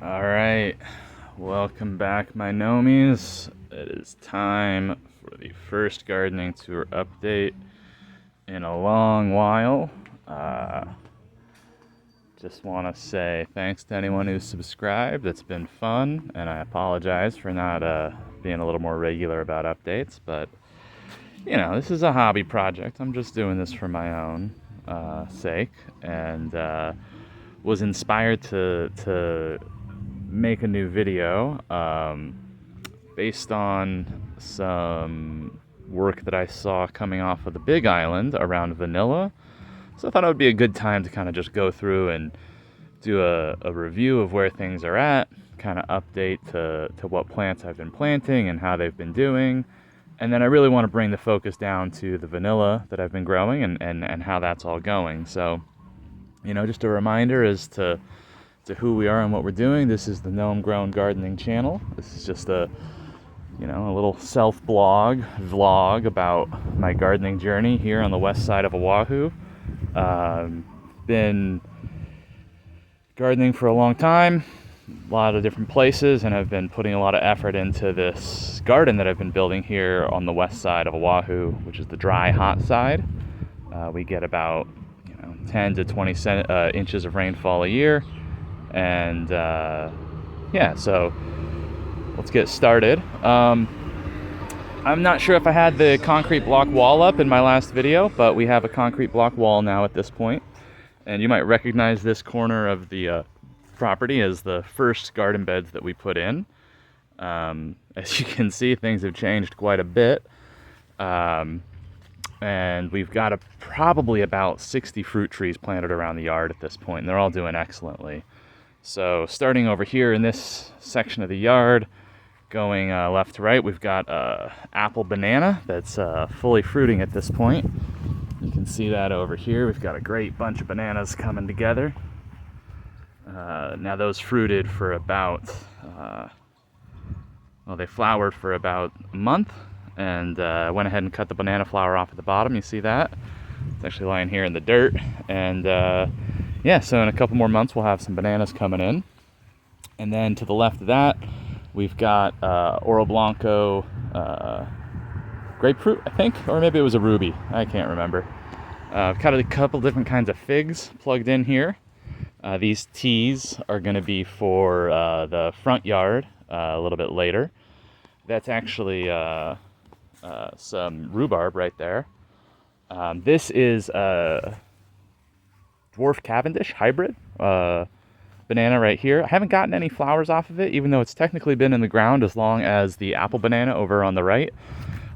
All right, welcome back, my gnomies. It is time for the first gardening tour update in a long while. Just want to say thanks to anyone who's subscribed. It's been fun, and I apologize for not being a little more regular about updates, but this is a hobby project. I'm just doing this for my own sake, and was inspired to make a new video based on some work that I saw coming off of the Big Island around vanilla. So I thought it would be a good time to kind of just go through and do a review of where things are at, kind of update to what plants I've been planting and how they've been doing. And then I really want to bring the focus down to the vanilla that I've been growing and how that's all going. So, just a reminder as to who we are and what we're doing. This is the Gnome Grown Gardening channel. This is just a little vlog about my gardening journey here on the west side of Oahu. Been gardening for a long time, a lot of different places, and I've been putting a lot of effort into this garden that I've been building here on the west side of Oahu, which is the dry, hot side. We get about 10 to 20 inches of rainfall a year, and so let's get started. I'm not sure if I had the concrete block wall up in my last video, but we have a concrete block wall now at this point. And you might recognize this corner of the property as the first garden beds that we put in. As you can see, things have changed quite a bit. And we've got probably about 60 fruit trees planted around the yard at this point, and they're all doing excellently. So starting over here in this section of the yard, going left to right, we've got apple banana that's fully fruiting at this point. You can see that over here. We've got a great bunch of bananas coming together. Now those fruited for about, they flowered for about a month, and I went ahead and cut the banana flower off at the bottom. You see that? It's actually lying here in the dirt. And so in a couple more months, we'll have some bananas coming in. And then to the left of that, we've got Oro Blanco grapefruit, I think, or maybe it was a ruby. I can't remember. I've got a couple different kinds of figs plugged in here. These teas are going to be for the front yard a little bit later. That's actually some rhubarb right there. This is a dwarf Cavendish hybrid banana right here. I haven't gotten any flowers off of it, even though it's technically been in the ground as long as the apple banana over on the right.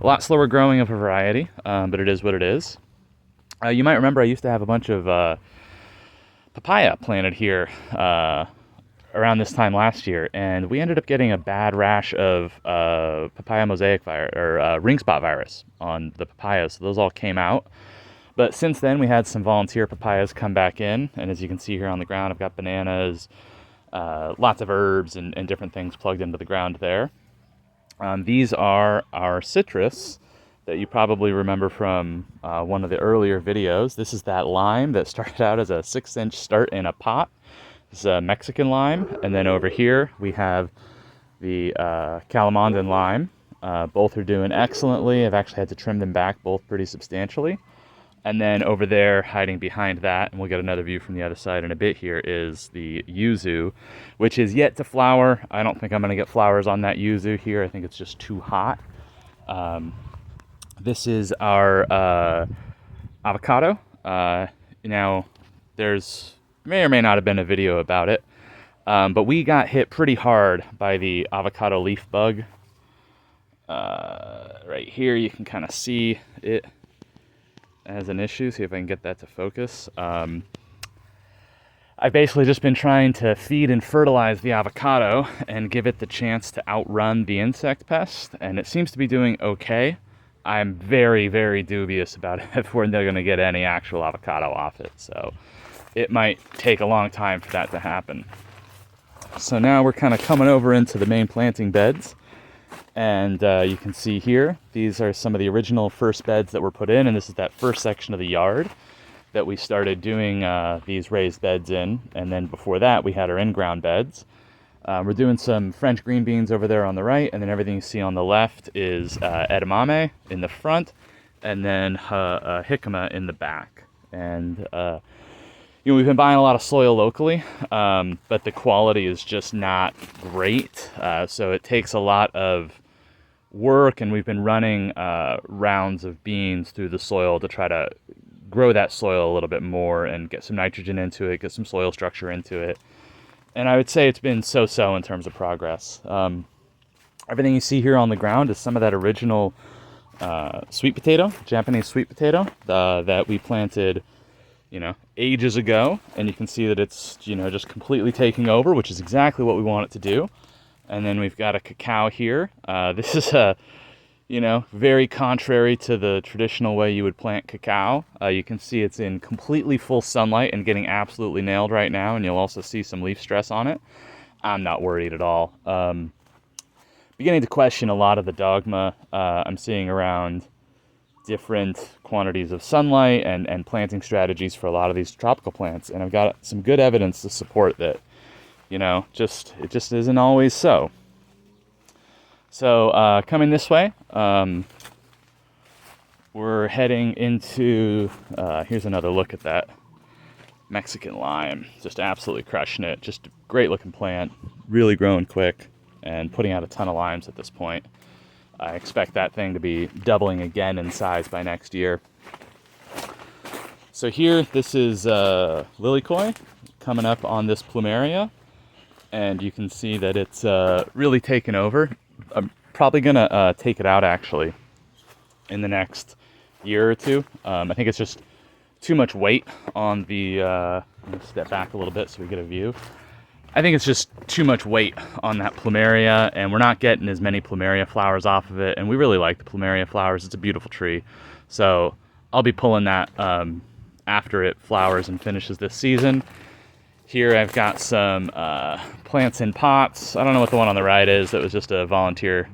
A lot slower growing of a variety, but it is what it is. You might remember I used to have a bunch of papaya planted here around this time last year, and we ended up getting a bad rash of papaya mosaic virus, or ring spot virus on the papayas. So those all came out. But since then, we had some volunteer papayas come back in, and as you can see here on the ground, I've got bananas, lots of herbs and different things plugged into the ground there. These are our citrus that you probably remember from one of the earlier videos. This is that lime that started out as a 6-inch start in a pot. This is a Mexican lime. And then over here, we have the Calamandan lime. Both are doing excellently. I've actually had to trim them back both pretty substantially. And then over there, hiding behind that, and we'll get another view from the other side in a bit here, is the yuzu, which is yet to flower. I don't think I'm going to get flowers on that yuzu here. I think it's just too hot. This is our avocado. Now, there's may or may not have been a video about it, but we got hit pretty hard by the avocado leaf bug. Right here, you can kind of see it as an issue. See if I can get that to focus. I've basically just been trying to feed and fertilize the avocado and give it the chance to outrun the insect pest, and it seems to be doing okay. I'm very, very dubious about if we're going to get any actual avocado off it, so it might take a long time for that to happen. So now we're kind of coming over into the main planting beds. And you can see here, these are some of the original first beds that were put in, and this is that first section of the yard that we started doing these raised beds in. And then before that, we had our in-ground beds. We're doing some French green beans over there on the right, and then everything you see on the left is edamame in the front, and then jicama in the back. And we've been buying a lot of soil locally, but the quality is just not great. So it takes a lot of work, and we've been running rounds of beans through the soil to try to grow that soil a little bit more and get some nitrogen into it, get some soil structure into it. And I would say it's been so-so in terms of progress. Everything you see here on the ground is some of that original sweet potato, Japanese sweet potato, that we planted, ages ago. And you can see that it's, just completely taking over, which is exactly what we want it to do. And then we've got a cacao here. This is very contrary to the traditional way you would plant cacao. You can see it's in completely full sunlight and getting absolutely nailed right now, and you'll also see some leaf stress on it. I'm not worried at all. Beginning to question a lot of the dogma I'm seeing around different quantities of sunlight and planting strategies for a lot of these tropical plants, and I've got some good evidence to support that, it just isn't always so. So coming this way, we're heading into, here's another look at that Mexican lime. Just absolutely crushing it. Just a great looking plant, really growing quick and putting out a ton of limes at this point. I expect that thing to be doubling again in size by next year. So here, this is lilikoi coming up on this plumeria, and you can see that it's really taken over. I'm probably gonna take it out actually in the next year or two. I think it's just too much weight on the, let me step back a little bit so we get a view. I think it's just too much weight on that plumeria, and we're not getting as many plumeria flowers off of it, and we really like the plumeria flowers. It's a beautiful tree. So I'll be pulling that after it flowers and finishes this season. Here I've got some plants in pots. I don't know what the one on the right is. That was just a volunteer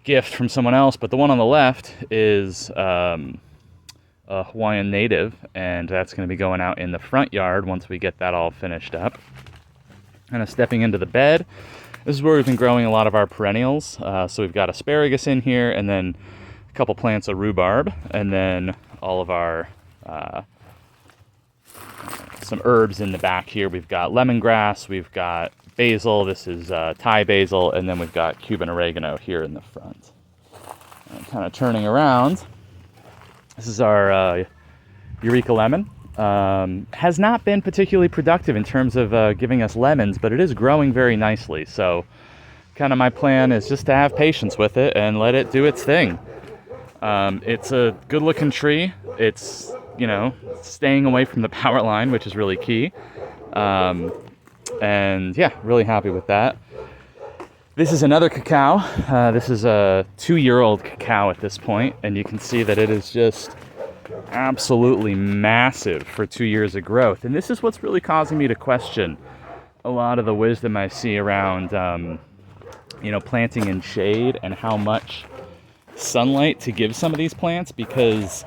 gift from someone else, but the one on the left is a Hawaiian native, and that's going to be going out in the front yard once we get that all finished up. Kind of stepping into the bed. This is where we've been growing a lot of our perennials. So we've got asparagus in here, and then a couple plants of rhubarb, and then all of our some herbs in the back here. We've got lemongrass, we've got basil, this is Thai basil, and then we've got Cuban oregano here in the front. And kind of turning around, this is our Eureka lemon. Has not been particularly productive in terms of giving us lemons, but it is growing very nicely. So kind of my plan is just to have patience with it and let it do its thing. It's a good looking tree. It's, staying away from the power line, which is really key. And yeah, really happy with that. This is another cacao. This is a 2-year-old cacao at this point, and you can see that it is just absolutely massive for 2 years of growth. And this is what's really causing me to question a lot of the wisdom I see around, planting in shade and how much sunlight to give some of these plants, because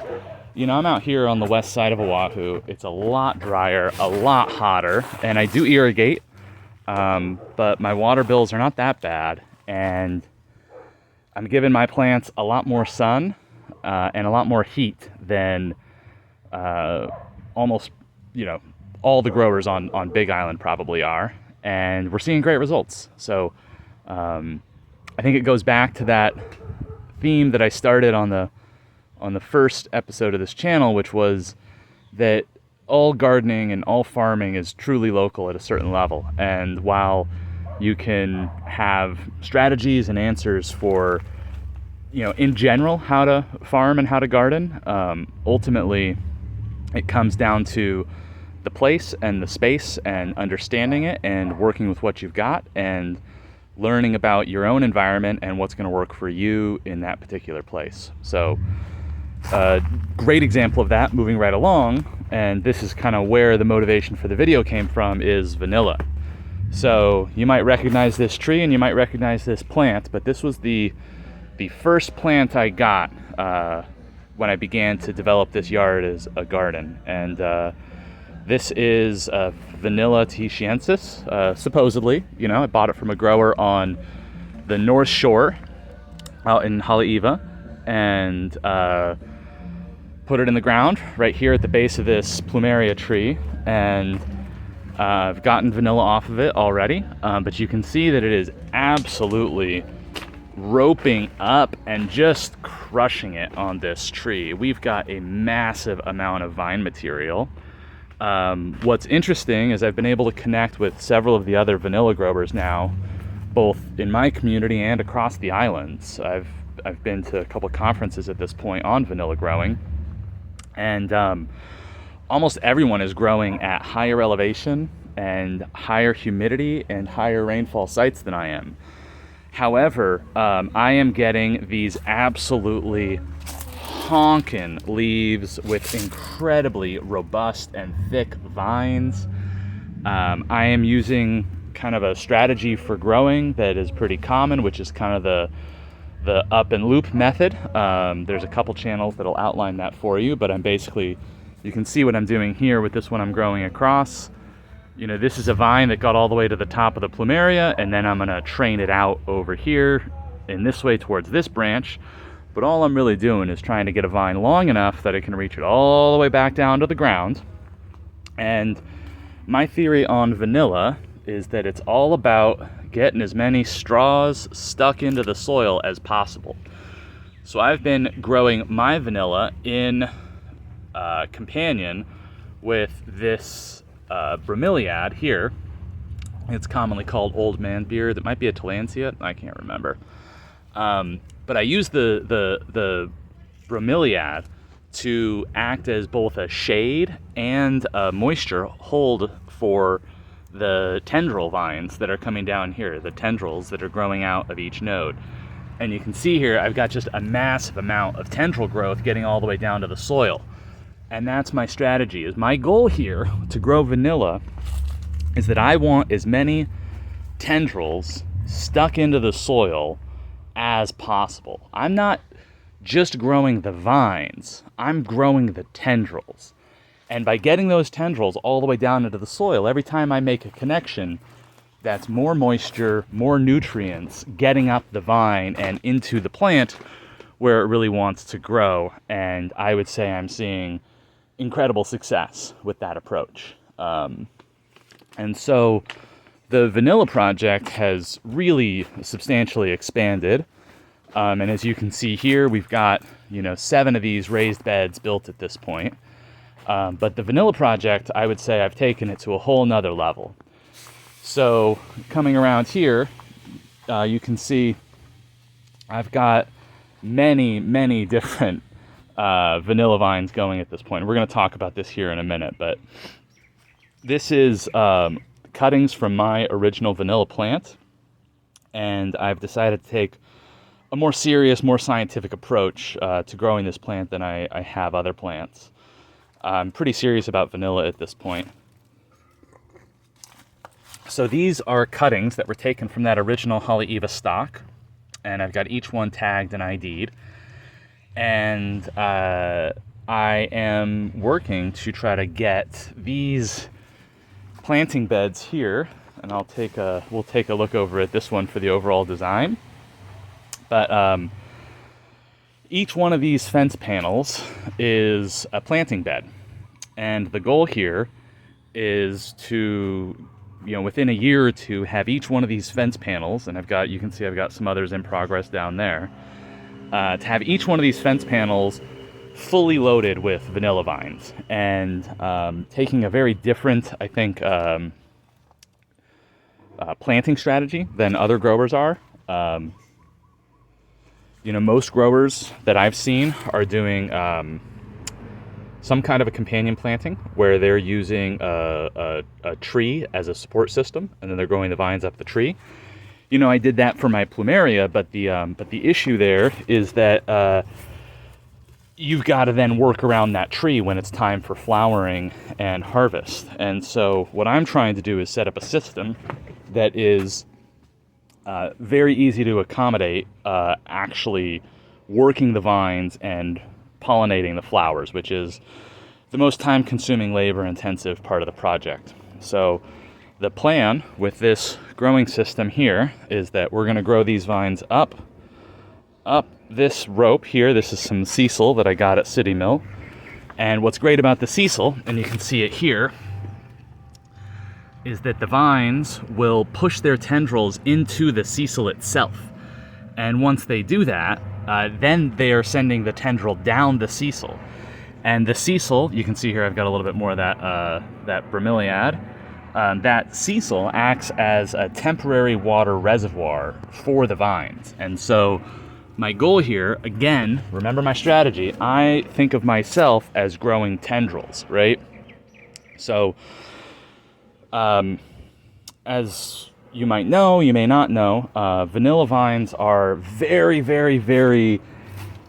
I'm out here on the west side of Oahu. It's a lot drier, a lot hotter, and I do irrigate, but my water bills are not that bad, and I'm giving my plants a lot more sun and a lot more heat than almost, all the growers on Big Island probably are, and we're seeing great results. So I think it goes back to that theme that I started on the first episode of this channel, which was that all gardening and all farming is truly local at a certain level. And while you can have strategies and answers for, in general, how to farm and how to garden, ultimately it comes down to the place and the space and understanding it and working with what you've got and learning about your own environment and what's going to work for you in that particular place. So a great example of that, moving right along, and this is kind of where the motivation for the video came from, is vanilla. So you might recognize this tree and you might recognize this plant, but this was the first plant I got when I began to develop this yard as a garden. And This is Vanilla Tichiensis, supposedly. You know, I bought it from a grower on the North Shore out in Haleiwa, and put it in the ground right here at the base of this plumeria tree, and I've gotten vanilla off of it already, but you can see that it is absolutely roping up and just crushing it on this tree. We've got a massive amount of vine material. What's interesting is I've been able to connect with several of the other vanilla growers now, both in my community and across the islands. I've been to a couple conferences at this point on vanilla growing, and almost everyone is growing at higher elevation and higher humidity and higher rainfall sites than I am. However, I am getting these absolutely honking leaves with incredibly robust and thick vines. I am using kind of a strategy for growing that is pretty common, which is kind of the up and loop method. There's a couple channels that'll outline that for you, but you can see what I'm doing here with this one I'm growing across. You know, this is a vine that got all the way to the top of the plumeria, and then I'm gonna train it out over here in this way towards this branch. But all I'm really doing is trying to get a vine long enough that it can reach it all the way back down to the ground. And my theory on vanilla is that it's all about getting as many straws stuck into the soil as possible. So I've been growing my vanilla in companion with this bromeliad here. It's commonly called old man beard. That might be a Tillandsia, I can't remember. But I use the bromeliad to act as both a shade and a moisture hold for the tendril vines that are coming down here, the tendrils that are growing out of each node. And you can see here, I've got just a massive amount of tendril growth getting all the way down to the soil. And that's my strategy. Is my goal here to grow vanilla is that I want as many tendrils stuck into the soil as possible. I'm not just growing the vines, I'm growing the tendrils. And by getting those tendrils all the way down into the soil, every time I make a connection, that's more moisture, more nutrients getting up the vine and into the plant where it really wants to grow. And I would say I'm seeing incredible success with that approach. And so the vanilla project has really substantially expanded. And as you can see here, we've got, 7 of these raised beds built at this point. But the vanilla project, I would say I've taken it to a whole nother level. So coming around here, you can see I've got many, many different vanilla vines going at this point. We're going to talk about this here in a minute, but this is cuttings from my original vanilla plant, and I've decided to take a more serious, more scientific approach to growing this plant than I have other plants. I'm pretty serious about vanilla at this point. So these are cuttings that were taken from that original Haleiwa stock, and I've got each one tagged and ID'd. And I am working to try to get these planting beds here, and we'll take a look over at this one for the overall design. But each one of these fence panels is a planting bed, and the goal here is to, within a year or two, have each one of these fence panels, and you can see I've got some others in progress down there, to have each one of these fence panels fully loaded with vanilla vines, and taking a very different, I think, planting strategy than other growers are. Most growers that I've seen are doing some kind of a companion planting where they're using a tree as a support system, and then they're growing the vines up the tree. I did that for my plumeria, but the issue there is that you've got to then work around that tree when it's time for flowering and harvest. And so what I'm trying to do is set up a system that is very easy to accommodate actually working the vines and pollinating the flowers, which is the most time-consuming, labor-intensive part of the project. So the plan with this growing system here is that we're going to grow these vines up this rope here. This is some sisal that I got at City Mill. And what's great about the sisal, and you can see it here, is that the vines will push their tendrils into the sisal itself. And once they do that, then they are sending the tendril down the sisal. And the sisal, you can see here I've got a little bit more of that bromeliad. That sisal acts as a temporary water reservoir for the vines. And so my goal here, again, remember my strategy, I think of myself as growing tendrils, right? So, as you might know, you may not know, vanilla vines are very, very, very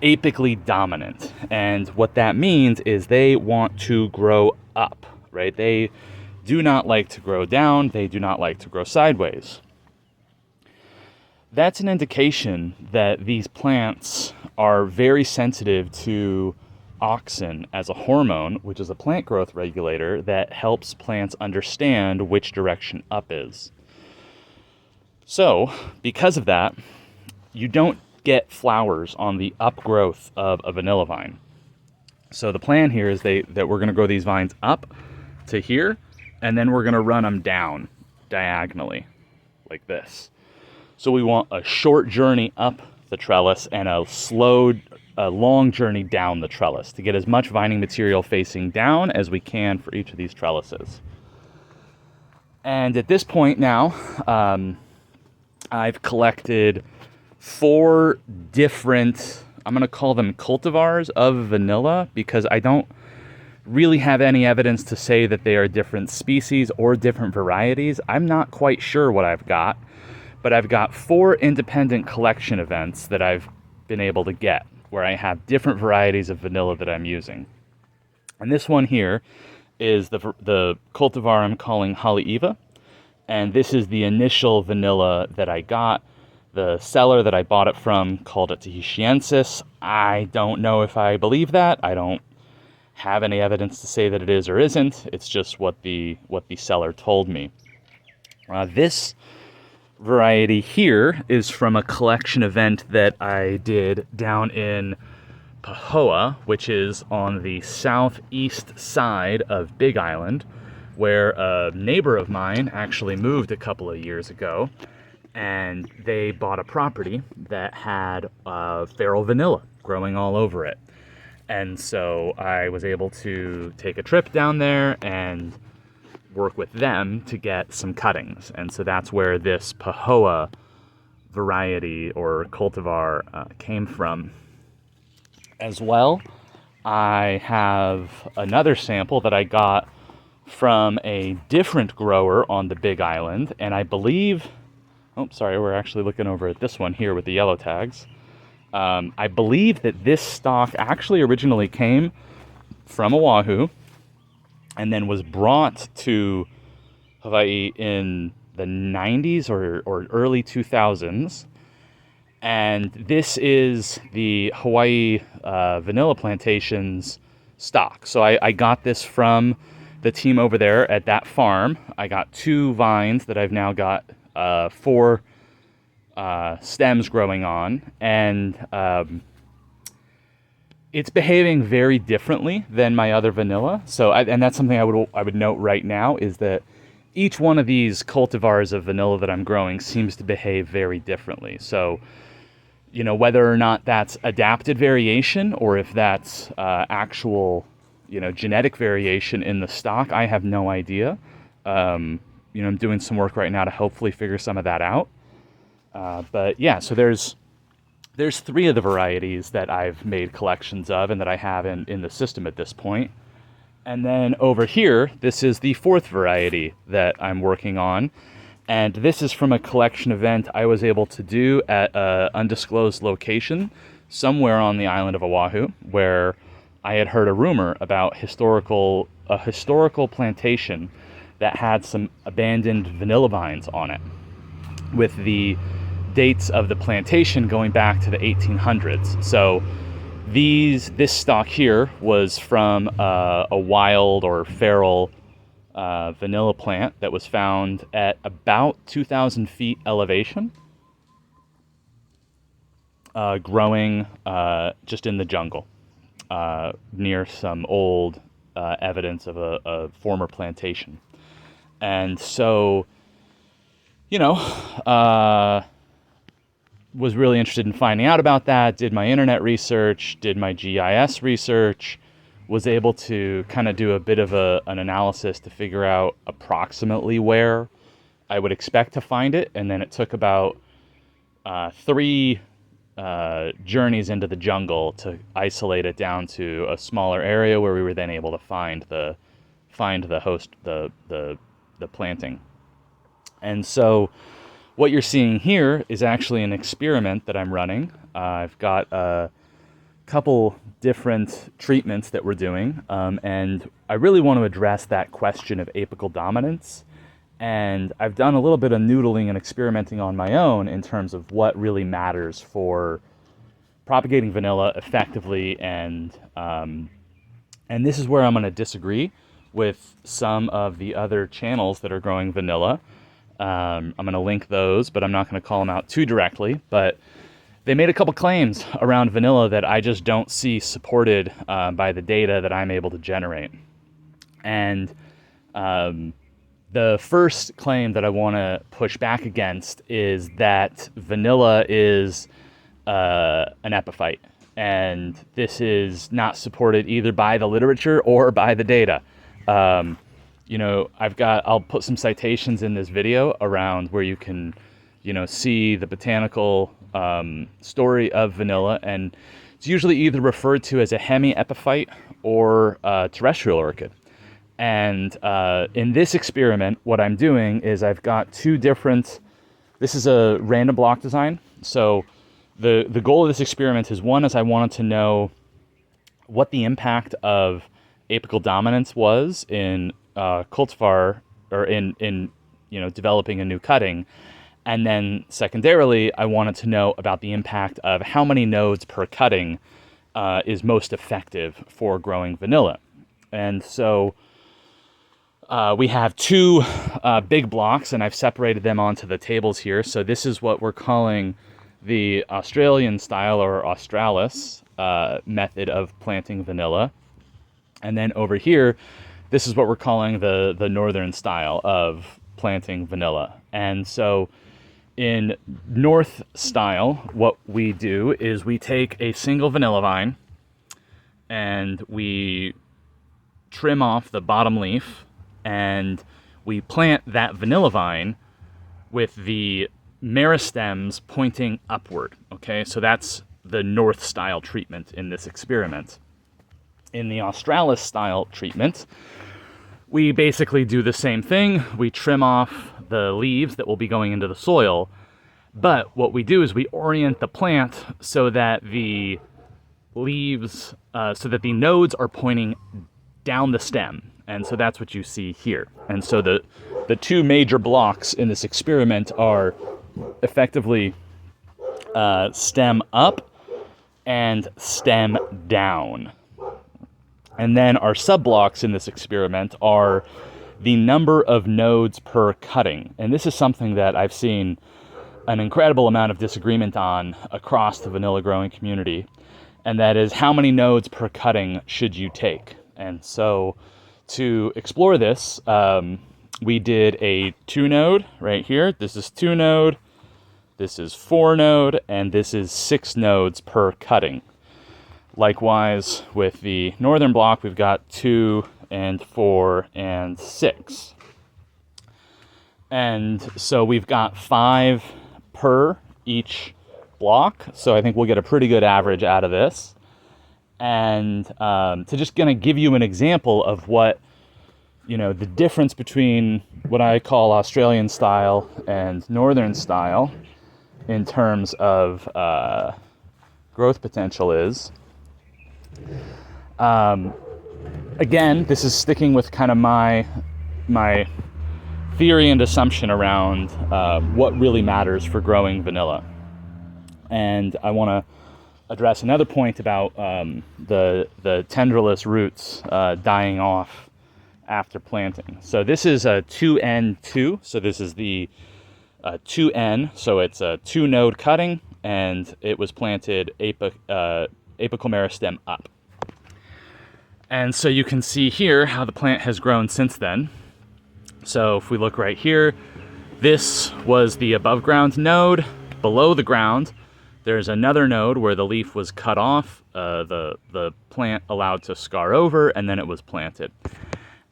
apically dominant. And what that means is they want to grow up, right? They do not like to grow down. They do not like to grow sideways. That's an indication that these plants are very sensitive to auxin as a hormone, which is a plant growth regulator that helps plants understand which direction up is. So, because of that, you don't get flowers on the upgrowth of a vanilla vine. So the plan here is that we're going to grow these vines up to here, and then we're going to run them down diagonally, like this. So we want a short journey up the trellis and a long journey down the trellis to get as much vining material facing down as we can for each of these trellises. And at this point now, I've collected 4 different, I'm going to call them cultivars of vanilla, because I don't really have any evidence to say that they are different species or different varieties. I'm not quite sure what I've got, but I've got 4 independent collection events that I've been able to get, where I have different varieties of vanilla that I'm using. And this one here is the cultivar I'm calling Haleiwa, and this is the initial vanilla that I got. The seller that I bought it from called it Tahitiensis. I don't know if I believe that. I don't have any evidence to say that it is or isn't. It's just what the seller told me. This variety here is from a collection event that I did down in Pahoa, which is on the southeast side of Big Island, where a neighbor of mine actually moved a couple of years ago. And they bought a property that had feral vanilla growing all over it. And so I was able to take a trip down there and work with them to get some cuttings. And so that's where this Pahoa variety or cultivar came from. As well, I have another sample that I got from a different grower on the Big Island, and I believe... Oh, sorry, we're actually looking over at this one here with the yellow tags. I believe that this stock actually originally came from Oahu and then was brought to Hawaii in the 90s or early 2000s. And this is the Hawaii Vanilla Plantation's stock. So I got this from the team over there at that farm. I got 2 vines that I've now got 4 stems growing on, and it's behaving very differently than my other vanilla. So, and that's something I would note right now, is that each one of these cultivars of vanilla that I'm growing seems to behave very differently. So, you know, whether or not that's adapted variation or if that's actual, genetic variation in the stock, I have no idea. I'm doing some work right now to hopefully figure some of that out. But yeah, so there's 3 of the varieties that I've made collections of and that I have in the system at this point. And then over here, this is the 4th variety that I'm working on. And this is from a collection event I was able to do at an undisclosed location somewhere on the island of Oahu, where I had heard a rumor about a historical plantation that had some abandoned vanilla vines on it, with the dates of the plantation going back to the 1800s. So This stock here was from a wild or feral vanilla plant that was found at about 2,000 feet elevation, growing just in the jungle, near some old evidence of a former plantation. And so, was really interested in finding out about that, did my internet research, did my GIS research, was able to kind of do a bit of an analysis to figure out approximately where I would expect to find it. And then it took about 3 journeys into the jungle to isolate it down to a smaller area where we were then able to find the host, the planting. And so what you're seeing here is actually an experiment that I'm running. I've got a couple different treatments that we're doing, and I really want to address that question of apical dominance. And I've done a little bit of noodling and experimenting on my own in terms of what really matters for propagating vanilla effectively, and this is where I'm going to disagree with some of the other channels that are growing vanilla. I'm going to link those, but I'm not going to call them out too directly. But they made a couple claims around vanilla that I just don't see supported by the data that I'm able to generate. And the first claim that I want to push back against is that vanilla is an epiphyte. And this is not supported either by the literature or by the data. I'll put some citations in this video around where you can, see the botanical story of vanilla, and it's usually either referred to as a hemi-epiphyte or a terrestrial orchid. And in this experiment, what I'm doing is I've got 2 different, this is a random block design. So the goal of this experiment is, one is I wanted to know what the impact of apical dominance was in cultivar, or in developing a new cutting. And then secondarily, I wanted to know about the impact of how many nodes per cutting is most effective for growing vanilla. And so we have 2 big blocks, and I've separated them onto the tables here. So this is what we're calling the Australian style, or Australis method of planting vanilla. And then over here, this is what we're calling the northern style of planting vanilla. And so in north style, what we do is we take a single vanilla vine and we trim off the bottom leaf, and we plant that vanilla vine with the meristems pointing upward. Okay, so that's the north style treatment in this experiment. In the Australis style treatment, we basically do the same thing. We trim off the leaves that will be going into the soil, but what we do is we orient the plant so that the leaves, so that the nodes are pointing down the stem. And so that's what you see here. And so the 2 major blocks in this experiment are effectively stem up and stem down. And then our sub-blocks in this experiment are the number of nodes per cutting. And this is something that I've seen an incredible amount of disagreement on across the vanilla growing community. And that is, how many nodes per cutting should you take? And so to explore this, we did a 2-node right here. This is 2-node, this is 4-node, and this is 6 nodes per cutting. Likewise, with the northern block, we've got 2 and 4 and 6. And so we've got 5 per each block. So I think we'll get a pretty good average out of this. And to just kind of give you an example of what, the difference between what I call Australian style and northern style in terms of growth potential is. Again, this is sticking with kind of my theory and assumption around what really matters for growing vanilla. And I want to address another point about the tendrilless roots dying off after planting. So this is a 2N2. So this is the 2N. So it's a 2-node cutting, and it was planted apical meristem up. And so you can see here how the plant has grown since then. So if we look right here, this was the above ground node. Below the ground, there's another node where the leaf was cut off, the plant allowed to scar over, and then it was planted.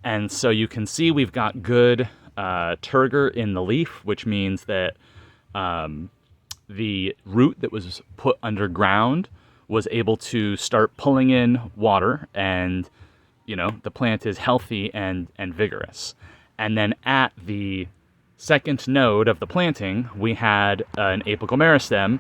And so you can see we've got good turgor in the leaf, which means that the root that was put underground was able to start pulling in water, and the plant is healthy and vigorous. And then at the second node of the planting, we had an apical meristem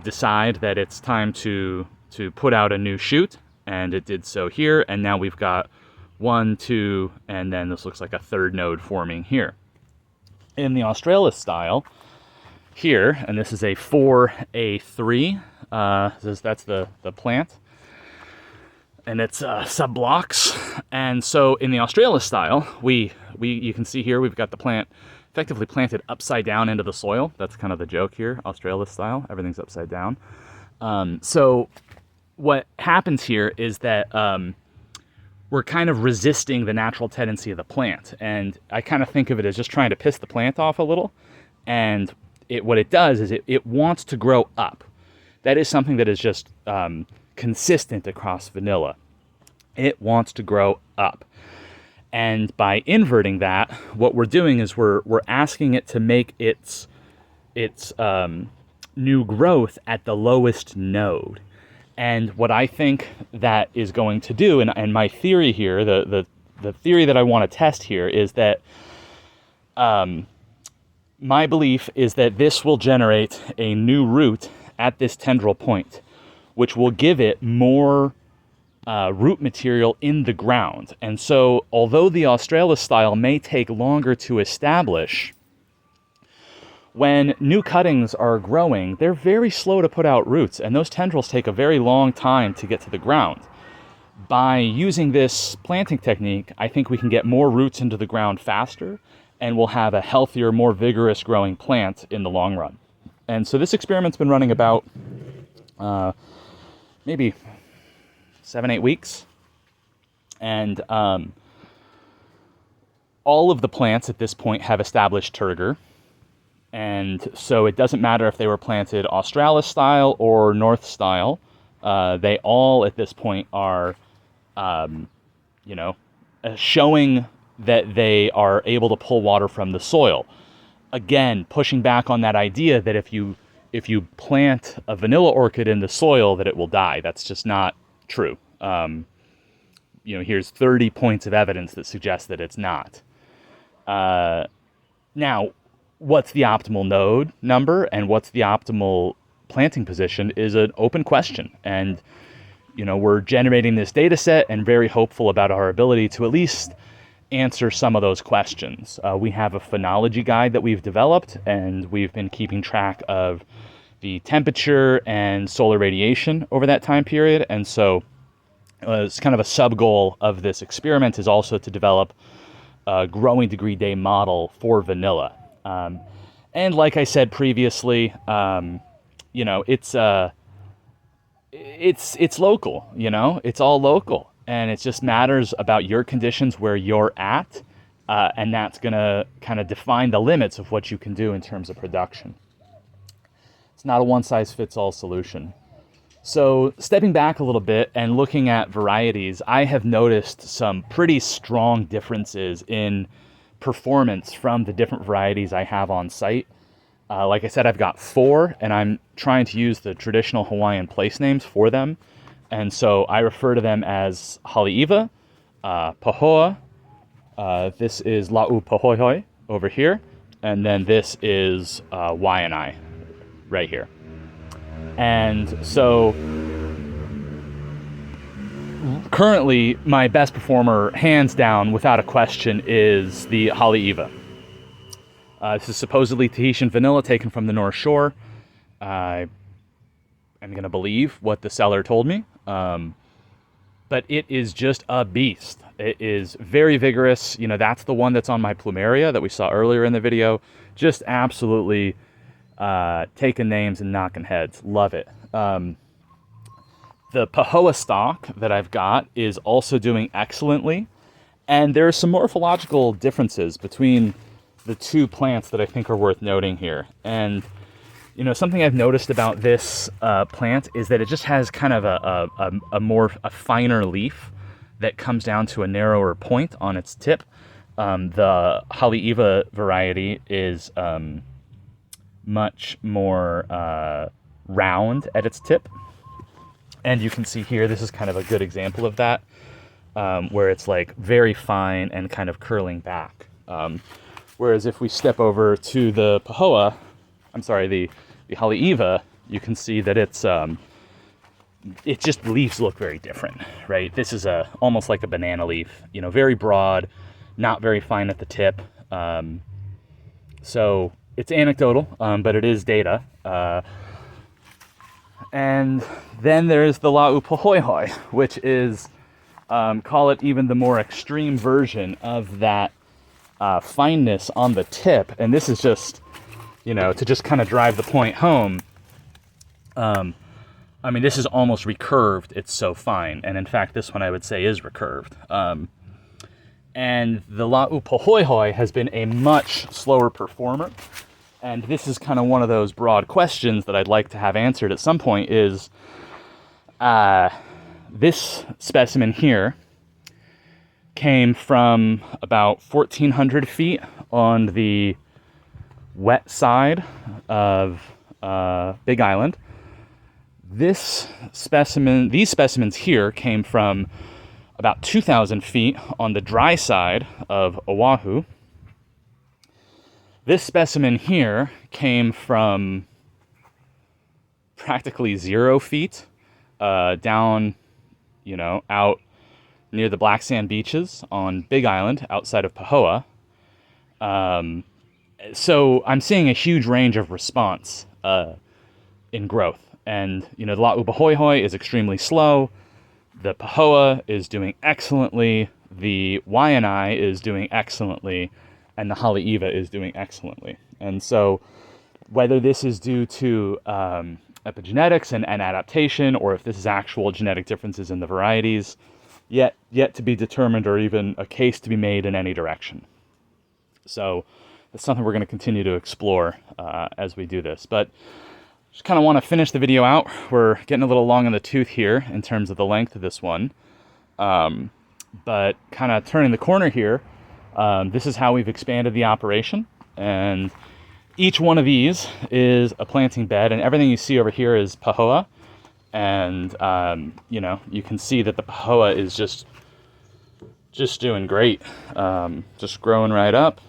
decide that it's time to put out a new shoot, and it did so here. And now we've got 1, 2, and then this looks like a third node forming here. In the Australis style, here, and this is a 4A3. That's the plant, and it's sub-blocks. And so in the Australis style, you can see here we've got the plant effectively planted upside down into the soil. That's kind of the joke here, Australis style. Everything's upside down. So what happens here is that we're kind of resisting the natural tendency of the plant, and I kind of think of it as just trying to piss the plant off a little. And what it does is it wants to grow up. That is something that is just consistent across vanilla. It wants to grow up. And by inverting that, what we're doing is we're asking it to make its new growth at the lowest node. And what I think that is going to do, and my theory here, the theory that I want to test here is that my belief is that this will generate a new root at this tendril point, which will give it more root material in the ground. And so although the Australis style may take longer to establish, when new cuttings are growing, they're very slow to put out roots, and those tendrils take a very long time to get to the ground. By using this planting technique, I think we can get more roots into the ground faster, and we'll have a healthier, more vigorous growing plant in the long run. And so this experiment's been running about maybe 7-8 weeks. And all of the plants at this point have established turgor. And so it doesn't matter if they were planted Australis style or North style. They all at this point are, showing that they are able to pull water from the soil. Again, pushing back on that idea that if you plant a vanilla orchid in the soil, that it will die. That's just not true. Here's 30 points of evidence that suggest that it's not. Now, what's the optimal node number and what's the optimal planting position is an open question. And, we're generating this data set and very hopeful about our ability to at least answer some of those questions. We have a phenology guide that we've developed, and we've been keeping track of the temperature and solar radiation over that time period. And so it's kind of a sub-goal of this experiment is also to develop a growing degree day model for vanilla. And like I said previously, it's local, it's all local, and it just matters about your conditions where you're at, and that's going to kind of define the limits of what you can do in terms of production. It's not a one-size-fits-all solution. So stepping back a little bit and looking at varieties, I have noticed some pretty strong differences in performance from the different varieties I have on site. Like I said, I've got 4, and I'm trying to use the traditional Hawaiian place names for them. And so I refer to them as Haleiwa, Pahoa, this is La'u Pahoihoi over here, and then this is Waianae right here. And so currently my best performer, hands down, without a question, is the Haleiwa. This is supposedly Tahitian vanilla taken from the North Shore. I am going to believe what the seller told me. But it is just a beast. It is very vigorous. You know, that's the one that's on my plumeria that we saw earlier in the video. Just absolutely taking names and knocking heads. Love it. The Pahoa stock that I've got is also doing excellently. And there are some morphological differences between the two plants that I think are worth noting here. And, you know, something I've noticed about this plant is that it just has kind of a finer leaf that comes down to a narrower point on its tip. The Haleiwa variety is much more round at its tip. And you can see here, this is kind of a good example of that, where it's like very fine and kind of curling back. Whereas if we step over to the Pahoa, the Haleiwa, you can see that it's, it just, the leaves look very different, right? This is almost like a banana leaf, you know, very broad, not very fine at the tip. So it's anecdotal, but it is data. And then there's the Laupohoihoi, which is, call it even the more extreme version of that fineness on the tip. And this is just, you know, to just kind of drive the point home. I mean, this is almost recurved. It's so fine. And in fact, this one I would say is recurved. And the Laupohoihoi has been a much slower performer. And this is kind of one of those broad questions that I'd like to have answered at some point is, this specimen here came from about 1,400 feet on the wet side of Big Island. These specimens here came from about 2,000 feet on the dry side of Oahu. This specimen here came from practically 0 feet down, you know, out near the black sand beaches on Big Island outside of Pahoa. So I'm seeing a huge range of response in growth. And, you know, the Laupohoihoi is extremely slow. The Pahoa is doing excellently. The Waianae is doing excellently. And the Haleiwa is doing excellently. And so whether this is due to epigenetics and adaptation, or if this is actual genetic differences in the varieties, yet to be determined, or even a case to be made in any direction. So that's something we're going to continue to explore as we do this. But just kind of want to finish the video out. We're getting a little long in the tooth here in terms of the length of this one. But kind of turning the corner here, this is how we've expanded the operation. And each one of these is a planting bed, and everything you see over here is Pahoa. And, you know, you can see that the Pahoa is just doing great. Just growing right up.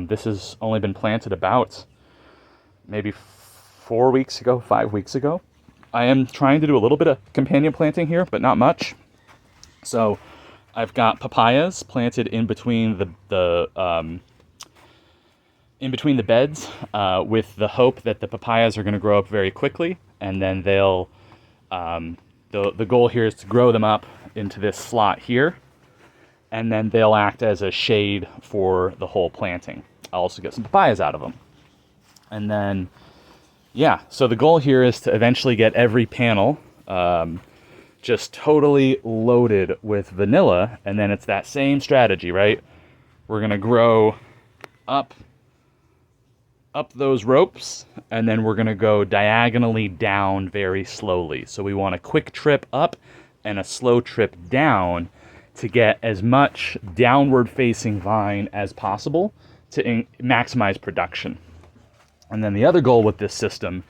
This has only been planted about maybe 5 weeks ago. I am trying to do a little bit of companion planting here, but not much. So I've got papayas planted in between the beds, with the hope that the papayas are going to grow up very quickly, and then they'll the goal here is to grow them up into this slot here, and then they'll act as a shade for the whole planting. I'll also get some papayas out of them. And then, yeah, so the goal here is to eventually get every panel just totally loaded with vanilla, and then it's that same strategy, right? We're going to grow up those ropes, and then we're going to go diagonally down very slowly. So we want a quick trip up and a slow trip down to get as much downward facing vine as possible to maximize production. And then the other goal with this system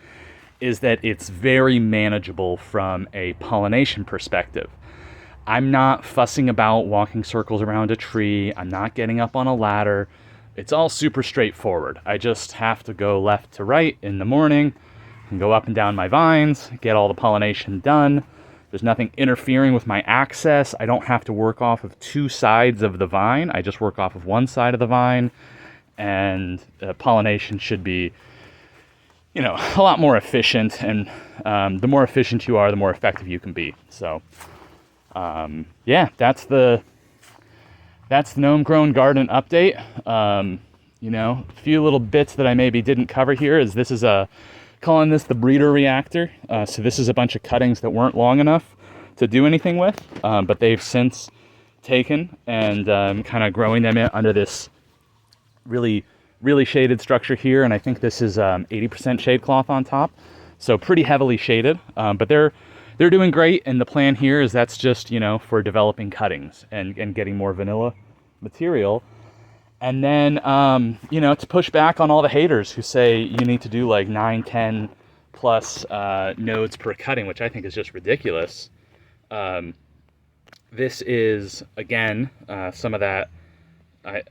is that it's very manageable from a pollination perspective. I'm not fussing about walking circles around a tree. I'm not getting up on a ladder. It's all super straightforward. I just have to go left to right in the morning and go up and down my vines, get all the pollination done. There's nothing interfering with my access. I don't have to work off of two sides of the vine. I just work off of one side of the vine, and pollination should be you know, a lot more efficient, and the more efficient you are, the more effective you can be. So yeah, that's the gnome grown garden update. You know, a few little bits that I maybe didn't cover here is this is calling this the breeder reactor. So this is a bunch of cuttings that weren't long enough to do anything with, but they've since taken and kind of growing them in under this really shaded structure here. And I think this is 80% shade cloth on top, so pretty heavily shaded, but they're doing great. And the plan here is that's just, you know, for developing cuttings and getting more vanilla material. And then, you know, to push back on all the haters who say you need to do like 9, 10 plus nodes per cutting, which I think is just ridiculous. This is, again, some of that. I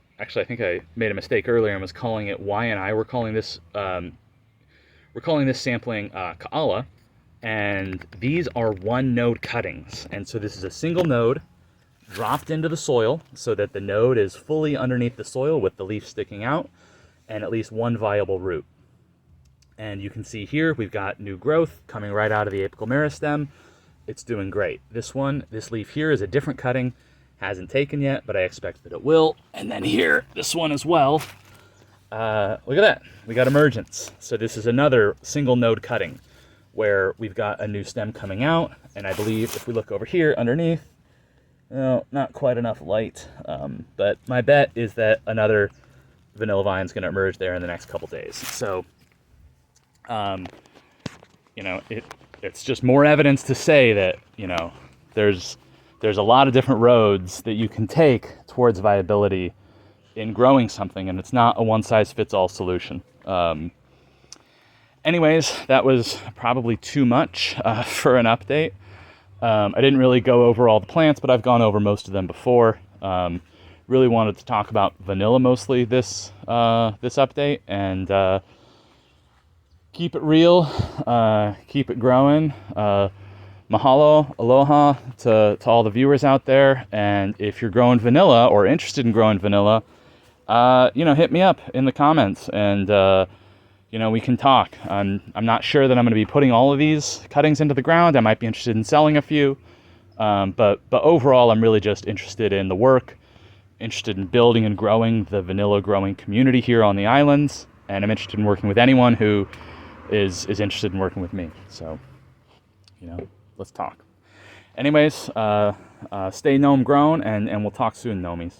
think I made a mistake earlier and was calling it Y and I. We're calling this sampling Kaala, and these are 1 node cuttings. And so this is a single node dropped into the soil so that the node is fully underneath the soil with the leaf sticking out and at least 1 viable root. And you can see here we've got new growth coming right out of the apical meristem. It's doing great. This leaf here is a different cutting, hasn't taken yet, but I expect that it will. And then here, this one as well. Look at that, we got emergence. So this is another single node cutting where we've got a new stem coming out. And I believe if we look over here underneath, well, not quite enough light, but my bet is that another vanilla vine is going to emerge there in the next couple days. So, you know, it's just more evidence to say that, you know, there's a lot of different roads that you can take towards viability in growing something, and it's not a one-size-fits-all solution. Anyways, that was probably too much for an update. I didn't really go over all the plants, but I've gone over most of them before. Really wanted to talk about vanilla mostly this update, and keep it real, keep it growing. Mahalo, aloha to all the viewers out there. And if you're growing vanilla or interested in growing vanilla, you know, hit me up in the comments, and you know, we can talk. I'm not sure that I'm going to be putting all of these cuttings into the ground. I might be interested in selling a few, but overall, I'm really just interested in the work, interested in building and growing the vanilla growing community here on the islands, and I'm interested in working with anyone who is interested in working with me. So, you know, let's talk. Anyways, stay gnome grown, and we'll talk soon, gnomies.